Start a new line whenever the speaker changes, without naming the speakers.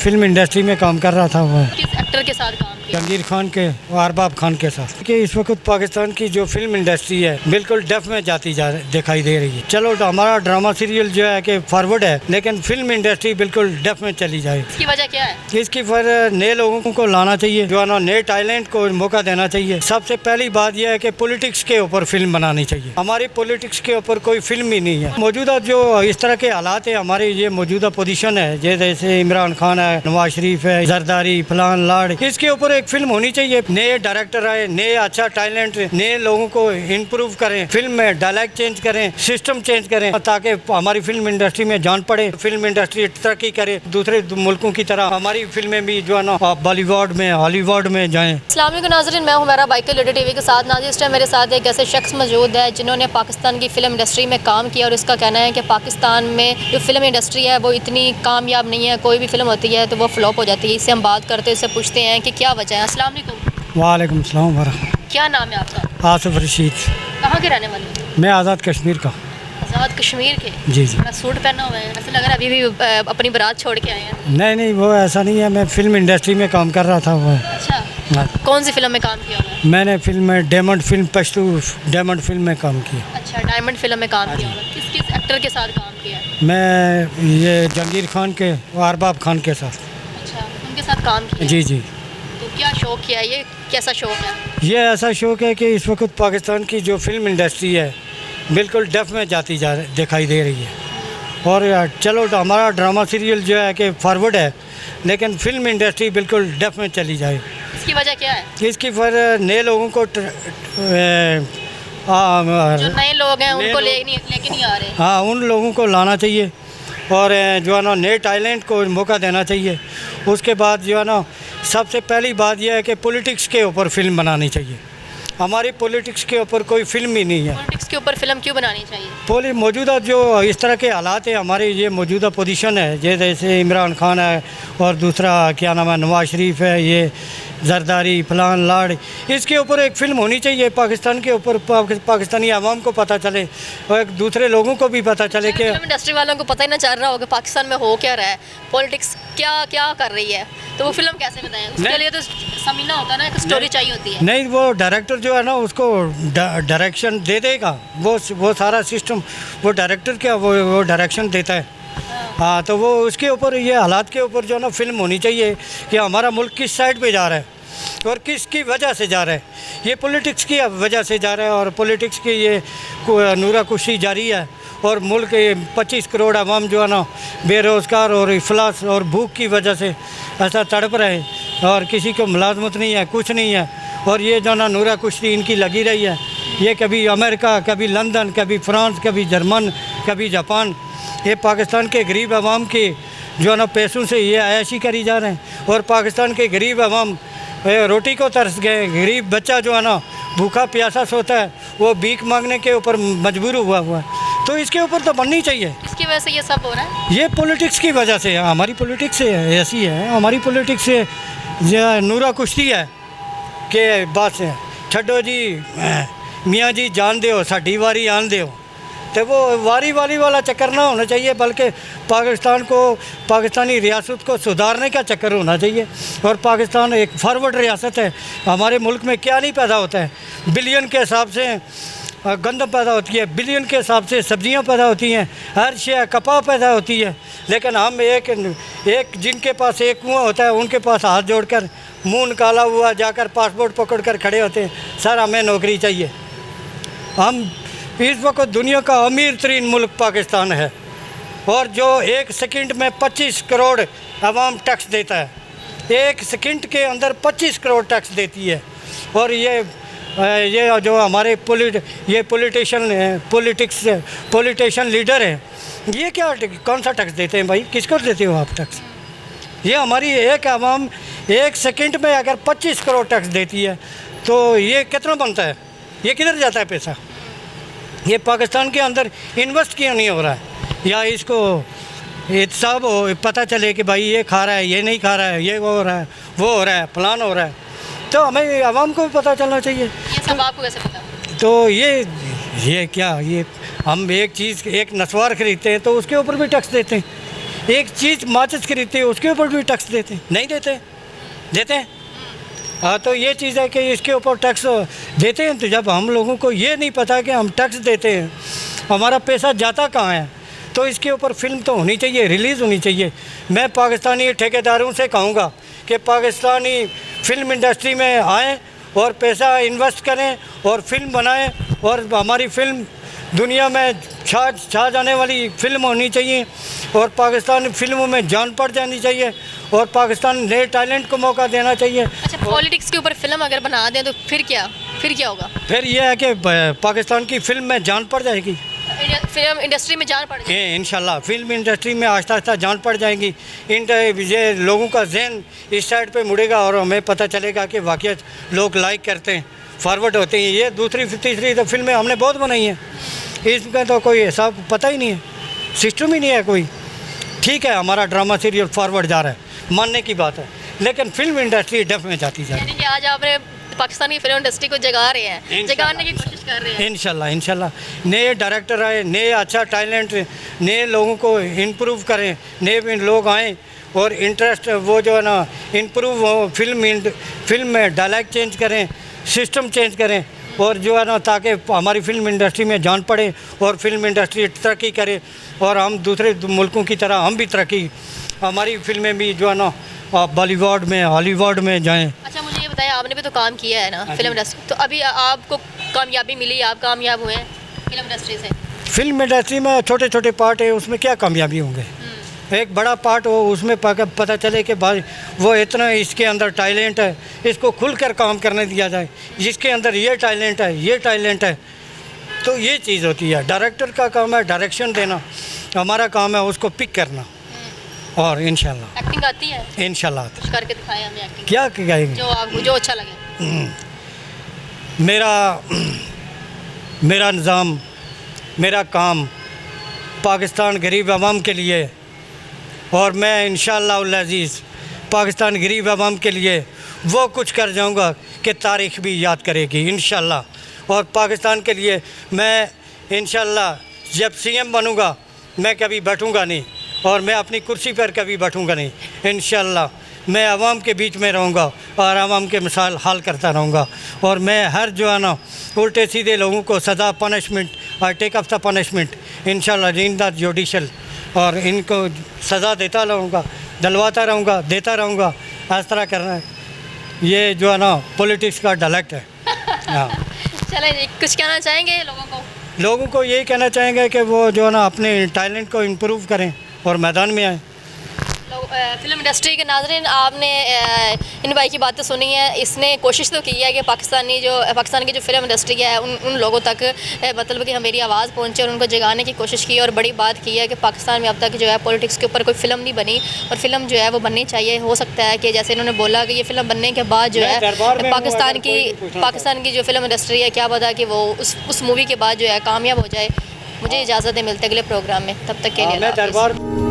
Film industry में काम कर रहा था वो
किस एक्टर के साथ काम किया?
जहांगीर खान के और अरबाब खान के साथ कि इस वक्त पाकिस्तान की जो फिल्म इंडस्ट्री है बिल्कुल डेफ में जाती दिखाई दे रही है। चलो हमारा ड्रामा सीरियल जो है कि फॉरवर्ड है, लेकिन फिल्म इंडस्ट्री बिल्कुल डेफ में चली जाए।
इसकी वजह क्या है?
इसकी फिर नए लोगों को लाना चाहिए, जो है ना नए टैलेंट को मौका देना चाहिए। सबसे पहली बात यह है कि पॉलिटिक्स के ऊपर फिल्म बनानी चाहिए। हमारी पॉलिटिक्स के ऊपर कोई फिल्म ही नहीं है। मौजूदा जो इस तरह के हालात है, हमारे ये मौजूदा पोजीशन है, जैसे इमरान खान है, नवाज शरीफ है, जरदारी फलान लाड़, इसके ऊपर एक फिल्म होनी चाहिए। नए डायरेक्टर आए, नए अच्छा टैलेंट, नए लोगों को इम्प्रूव करें, फिल्म में डायलॉग चेंज करें, सिस्टम चेंज करें, ताकि हमारी फिल्म इंडस्ट्री में जान पड़े, फिल्म इंडस्ट्री तरक्की करे, दूसरे मुल्कों की तरह हमारी फिल्में भी जो है ना बॉलीवुड में हॉलीवुड में जाएं।
अस्सलाम वालेकुम नाज़रीन, मैं हूं मेरा बाइकर लिडर टीवी के साथ। नाज़रीन, इस टाइम मेरे साथ एक ऐसे शख्स मौजूद है जिन्होंने पाकिस्तान की फ़िल्म इंडस्ट्री में काम किया और इसका कहना है कि पाकिस्तान में जो फिल्म इंडस्ट्री है वो इतनी कामयाब नहीं है। कोई भी फिल्म होती है तो वो फ्लॉप हो जाती है। इससे हम बात करते हैं, इससे पूछते हैं कि क्या वजह है। अस्सलाम वालेकुम।
वालेकुम सलाम वरहमतुल्लाह।
क्या नाम है आपका?
आसिफ रशीद।
कहाँ के रहने वाले हैं?
मैं आज़ाद कश्मीर का।
आज़ाद कश्मीर के?
जी जी।
मैं सूट पहना हुआ है, ऐसा लग रहा है अभी भी अपनी बारात छोड़ के आए हैं।
नहीं नहीं, वो ऐसा नहीं है, मैं फिल्म इंडस्ट्री में काम कर रहा था वो।
अच्छा,
हाँ।
कौन सी फिल्म में काम किया हुआ है?
मैंने फिल्म में diamond film Pashto diamond film में काम किया।
अच्छा, डायमंड फिल्म में काम किया हुआ है। किस किस एक्टर के साथ काम किया है?
मैं ये जहांगीर खान के और अरबाब खान के साथ।
अच्छा, उनके साथ काम किया।
जी जी।
तो क्या शौक किया है? ये कैसा शौक है?
ये ऐसा शौक है कि इस वक्त पाकिस्तान की जो फिल्म इंडस्ट्री है बिल्कुल डेफ में जाती दिखाई दे रही है। और चलो हमारा ड्रामा सीरियल जो है कि फॉरवर्ड है, लेकिन फिल्म इंडस्ट्री बिल्कुल डेफ में चली जाए।
इसकी वजह क्या है?
इसकी फिर नए लोगों को
जो नए लोग हैं उनको लेके नहीं आ रहे।
हाँ, उन लोगों को लाना चाहिए और जो है ना नए टैलेंट को मौका देना चाहिए। उसके बाद जो है ना सबसे पहली बात यह है कि पॉलिटिक्स के ऊपर फिल्म बनानी चाहिए। हमारी पॉलिटिक्स के ऊपर कोई फिल्म ही नहीं है।
पॉलिटिक्स के ऊपर फिल्म क्यों बनानी चाहिए?
मौजूदा जो इस तरह के हालात है, हमारे ये मौजूदा पोजीशन है, जैसे इमरान खान है और दूसरा क्या नाम है नवाज शरीफ है, ये जरदारी फलान लाड़, इसके ऊपर एक फ़िल्म होनी चाहिए। पाकिस्तान के ऊपर पाकिस्तानी आवाम को पता चले और एक दूसरे लोगों को भी पता चले कि
फिल्म इंडस्ट्री वालों को पता ही ना चल रहा होगा पाकिस्तान में हो क्या रहा है, पॉलिटिक्स क्या क्या कर रही है, तो वो फिल्म कैसे बताएं? उसके लिए तो समीना होता है ना, एक स्टोरी चाहिए होती है।
नहीं, वो डायरेक्टर जो है ना उसको डायरेक्शन दे देगा, वो सारा सिस्टम वो डायरेक्टर क्या वो डायरेक्शन देता है। हाँ, तो वो उसके ऊपर ये हालात के ऊपर जो है ना फिल्म होनी चाहिए कि हमारा मुल्क किस साइड पे जा रहा है और किसकी वजह से जा रहा है। ये पॉलिटिक्स की वजह से जा रहा है और पॉलिटिक्स की ये नूरा कुशी जारी है और मुल्क 25 करोड़ आवाम जो है ना बेरोज़गार और इफलास और भूख की वजह से ऐसा तड़प रहे और किसी को मुलाजमत नहीं है, कुछ नहीं है। और ये जो ना नूरा कुश्ती इनकी लगी रही है, ये कभी अमेरिका, कभी लंदन, कभी फ्रांस, कभी जर्मन, कभी जापान। ये पाकिस्तान के गरीब आवाम की जो है ना पैसों से ये अयाशी करी जा रहे हैं और पाकिस्तान के गरीब आवाम रोटी को तरस गए। गरीब बच्चा जो है ना भूखा प्यासा सोता है, वो भीख मांगने के ऊपर मजबूर हुआ है। तो इसके ऊपर तो बननी चाहिए।
इसकी वजह से ये सब हो रहा है।
ये पॉलिटिक्स की वजह से, हमारी पॉलिटिक्स ऐसी है, हमारी पॉलिटिक्स से नूरा कुश्ती है कि बस छड्डो जी मियाँ जी जान दो साड़ी वारी आन दो, तो वो वारी वाला चक्कर ना होना चाहिए, बल्कि पाकिस्तान को, पाकिस्तानी रियासत को सुधारने का चक्कर होना चाहिए। और पाकिस्तान एक फॉरवर्ड रियासत है। हमारे मुल्क में क्या नहीं पैदा होता है, बिलियन के हिसाब से गंदम पैदा होती है, बिलियन के हिसाब से सब्जियां पैदा होती हैं, हर शे कपाह पैदा होती है। लेकिन हम एक जिनके पास एक कुआं होता है उनके पास हाथ जोड़कर मुँह निकाला हुआ जाकर पासपोर्ट पकड़ कर खड़े होते हैं, सर हमें नौकरी चाहिए। हम इस वक्त दुनिया का अमीर तरीन मुल्क पाकिस्तान है और जो एक सेकंड में 25 करोड़ आवाम टैक्स देता है, एक सेकंड के अंदर 25 करोड़ टैक्स देती है। और ये जो हमारे पॉलिटिशियन लीडर हैं, ये क्या कौन सा टैक्स देते हैं भाई? किसको देते हो आप टैक्स? ये हमारी एक आवाम एक सेकंड में अगर 25 करोड़ टैक्स देती है तो ये कितना बनता है? ये किधर जाता है पैसा? ये पाकिस्तान के अंदर इन्वेस्ट क्यों नहीं हो रहा है? या इसको सब पता चले कि भाई ये खा रहा है, ये नहीं खा रहा है, ये वो हो रहा है, वो हो रहा है, प्लान हो रहा है, तो हमें आवाम को भी पता चलना चाहिए।
ये सब आपको कैसे पता?
तो ये क्या, ये हम एक चीज़ एक नस्वार ख़रीदते हैं तो उसके ऊपर भी टैक्स देते हैं। एक चीज़ माचिस खरीदते हैं उसके ऊपर भी टैक्स देते हैं? नहीं देते, देते हैं। हाँ, तो ये चीज़ है कि इसके ऊपर टैक्स देते हैं। तो जब हम लोगों को ये नहीं पता कि हम टैक्स देते हैं, हमारा पैसा जाता कहाँ है, तो इसके ऊपर फिल्म तो होनी चाहिए, रिलीज़ होनी चाहिए। मैं पाकिस्तानी ठेकेदारों से कहूँगा कि पाकिस्तानी फिल्म इंडस्ट्री में आएँ और पैसा इन्वेस्ट करें और फिल्म बनाएं, और हमारी फिल्म दुनिया में छा जाने वाली फिल्म होनी चाहिए, और पाकिस्तानी फिल्मों में जान पड़ जानी चाहिए, और पाकिस्तान नए टैलेंट को मौका देना चाहिए।
अच्छा, पॉलिटिक्स के ऊपर फिल्म अगर बना दें तो फिर क्या होगा?
फिर यह है कि पाकिस्तान की फिल्म में जान पड़ जाएगी,
फिल्म इंडस्ट्री में जान पड़ जाएगी।
इंशाल्लाह फिल्म इंडस्ट्री में आहिस्ता आहिस्ता जान पड़ जाएगी। ये लोगों का जहन इस साइड पे मुड़ेगा और हमें पता चलेगा कि वाकई लोग लाइक करते हैं, फॉरवर्ड होते हैं। ये दूसरी तीसरी तो फिल्में हमने बहुत बनाई हैं, इसका तो कोई हिसाब पता ही नहीं है, सिस्टम ही नहीं है कोई। ठीक है, हमारा ड्रामा सीरियल फॉरवर्ड जा रहा है, मानने की बात है, लेकिन फिल्म इंडस्ट्री डेफ में जाती जा रही है।
यानी कि आज आपने पाकिस्तान की फिल्म इंडस्ट्री को जगा रहे हैं, जगाने की कोशिश कर रहे हैं।
इंशाल्लाह नए डायरेक्टर आए, नए अच्छा टैलेंट, नए लोगों को इम्प्रूव करें, नए लोग आएँ और इंटरेस्ट वो जो है ना इम्प्रूव हो, फिल्म में डायलॉग चेंज करें, सिस्टम चेंज करें, और जो है ना ताकि हमारी फिल्म इंडस्ट्री में जान पड़े और फिल्म इंडस्ट्री तरक्की करे, और हम दूसरे मुल्कों की तरह हम भी तरक्की, हमारी फिल्में भी जो है ना बॉलीवुड में हॉलीवुड में जाएं।
अच्छा, मुझे ये बताइए, आपने भी तो काम किया है ना फिल्म इंडस्ट्री, तो अभी आपको कामयाबी मिली, आप कामयाब हुए हैं फिल्म इंडस्ट्री से?
फिल्म इंडस्ट्री में छोटे छोटे पार्ट है, उसमें क्या कामयाबी होंगे। एक बड़ा पार्ट हो, उसमें पता चले कि भाई वो इतना इसके अंदर टैलेंट है, इसको खुलकर काम करने दिया जाए, जिसके अंदर ये टैलेंट है, तो ये चीज़ होती है। डायरेक्टर का काम है डायरेक्शन देना, हमारा काम है उसको पिक करना, और इंशाल्लाह
एक्टिंग आती है,
इंशाल्लाह
कुछ करके दिखाएं हमें एक्टिंग,
क्या कहेंगे।
जो आपको जो अच्छा लगे।
मेरा निज़ाम, मेरा काम पाकिस्तान गरीब आवाम के लिए, और मैं इंशाअल्लाह अज़ीज़ पाकिस्तान गरीब आवाम के लिए वो कुछ कर जाऊंगा कि तारीख़ भी याद करेगी इंशाअल्लाह। और पाकिस्तान के लिए मैं इंशाअल्लाह जब सीएम बनूंगा मैं कभी बैठूंगा नहीं, और मैं अपनी कुर्सी पर कभी बैठूंगा नहीं। इंशाअल्लाह मैं आवाम के बीच में रहूंगा और आवाम के मिसाल हाल करता रहूंगा, और मैं हर जो है ना उल्टे सीधे लोगों को सज़ा, पनिशमेंट और टेक ऑफ द पनिशमेंट इंशाअल्लाह इन द जुडिशल, और इनको सज़ा देता रहूँगा, दिलवाता रहूँगा, देता रहूँगा। इस तरह करना है, ये जो है ना पॉलिटिक्स का डायलेक्ट है। हाँ,
चलें, कुछ कहना चाहेंगे लोगों को?
यही कहना चाहेंगे कि वो जो है ना अपने टैलेंट को इम्प्रूव करें और मैदान में आएँ।
फिल्म इंडस्ट्री के नाज़रीन, आपने इन भाई की बातें सुनी है। इसने कोशिश तो की है कि पाकिस्तान की जो फिल्म इंडस्ट्री है उन लोगों तक मतलब कि मेरी आवाज़ पहुंचे और उनको जगाने की कोशिश की, और बड़ी बात की है कि पाकिस्तान में अब तक जो है पॉलिटिक्स के ऊपर कोई फिल्म नहीं बनी, और फिल्म जो है वो बननी चाहिए। हो सकता है कि जैसे इन्होंने बोला कि ये फिल्म बनने के बाद जो है पाकिस्तान की जो फिल्म इंडस्ट्री है, क्या पता कि वो उस मूवी के बाद जो है कामयाब हो जाए। मुझे इजाज़त है, मिलते अगले प्रोग्राम में, तब तक के लिए।